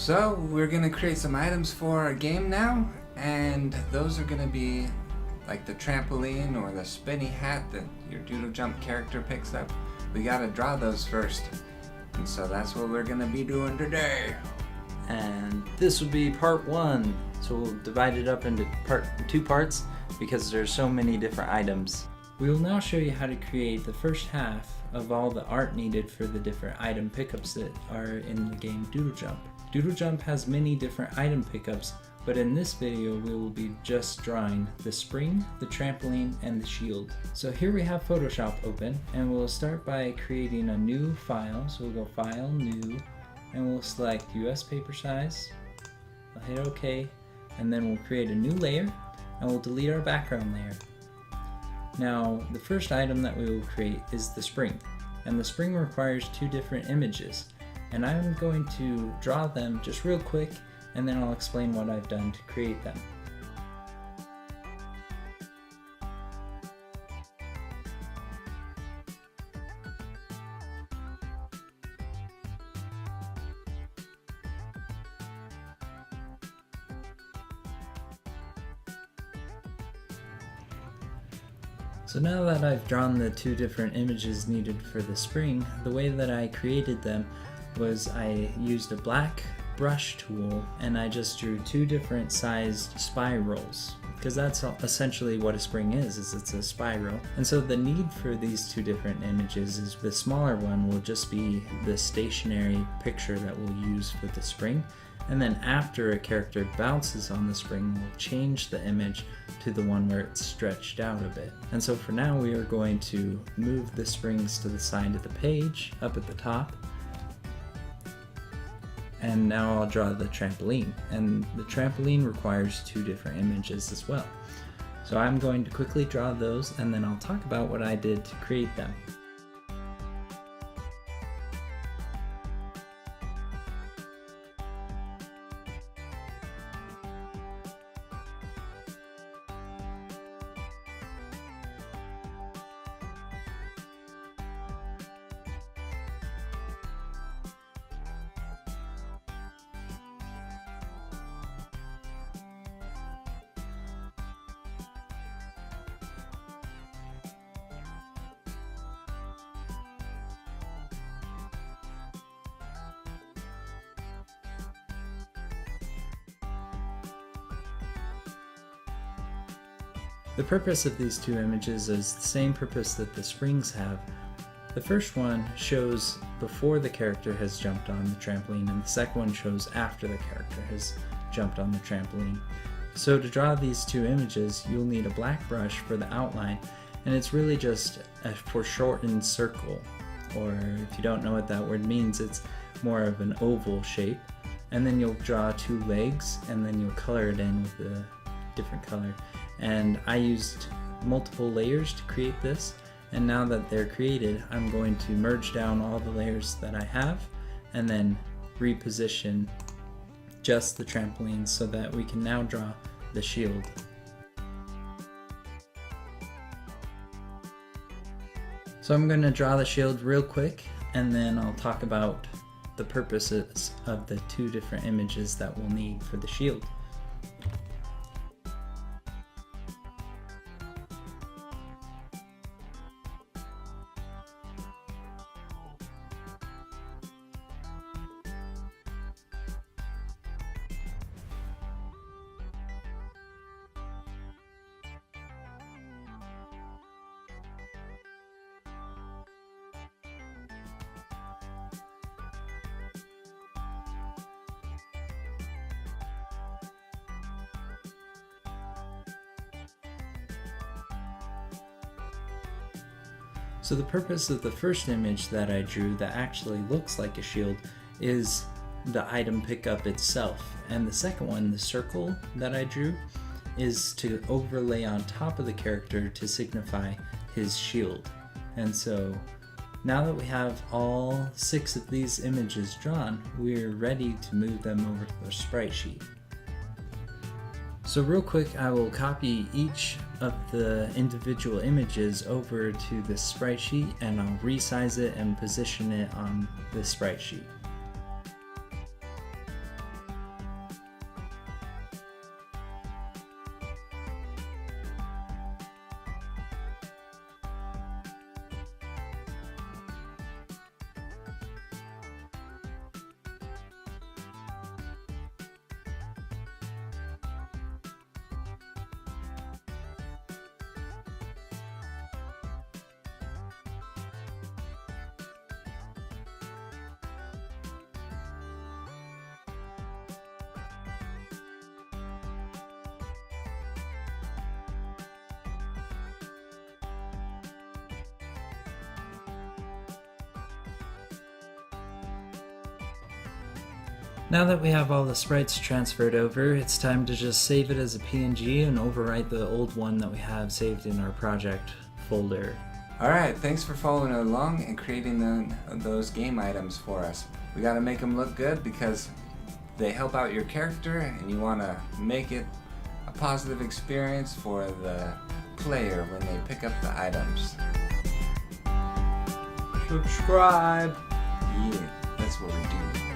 So we're gonna create some items for our game now, and those are gonna be like the trampoline or the spinny hat that your Doodle Jump character picks up. We gotta draw those first, and so that's what we're gonna be doing today. And this would be part one, so we'll divide it up into two parts because there's so many different items. We will now show you how to create the first half of all the art needed for the different item pickups that are in the game Doodle Jump. Doodle Jump has many different item pickups, but in this video we will be just drawing the spring, the trampoline, and the shield. So here we have Photoshop open, and we'll start by creating a new file. So we'll go File, New, and we'll select US paper size. I'll hit OK, and then we'll create a new layer, and we'll delete our background layer. Now, the first item that we will create is the spring, and the spring requires two different images, and I'm going to draw them just real quick, and then I'll explain what I've done to create them. So now that I've drawn the two different images needed for the spring, the way that I created them was I used a black brush tool and I just drew two different sized spirals, because that's essentially what a spring is it's a spiral. And so the need for these two different images is the smaller one will just be the stationary picture that we'll use for the spring, and then after a character bounces on the spring, we'll change the image to the one where it's stretched out a bit. And so for now we are going to move the springs to the side of the page, up at the top. And now I'll draw the trampoline. And the trampoline requires two different images as well. So I'm going to quickly draw those, and then I'll talk about what I did to create them. The purpose of these two images is the same purpose that the springs have. The first one shows before the character has jumped on the trampoline, and the second one shows after the character has jumped on the trampoline. So to draw these two images, you'll need a black brush for the outline, and it's really just a foreshortened circle, or if you don't know what that word means, it's more of an oval shape. And then you'll draw two legs, and then you'll color it in with a different color. And I used multiple layers to create this, and now that they're created, I'm going to merge down all the layers that I have and then reposition just the trampoline so that we can now draw the shield. So I'm going to draw the shield real quick, and then I'll talk about the purposes of the two different images that we'll need for the shield. So the purpose of the first image that I drew that actually looks like a shield is the item pickup itself. And the second one, the circle that I drew, is to overlay on top of the character to signify his shield. And so now that we have all 6 of these images drawn, we're ready to move them over to the sprite sheet. So real quick, I will copy each of the individual images over to the sprite sheet, and I'll resize it and position it on the sprite sheet. Now that we have all the sprites transferred over, it's time to just save it as a PNG and overwrite the old one that we have saved in our project folder. Alright, thanks for following along and creating those game items for us. We gotta make them look good because they help out your character and you want to make it a positive experience for the player when they pick up the items. Subscribe! Yeah, that's what we do.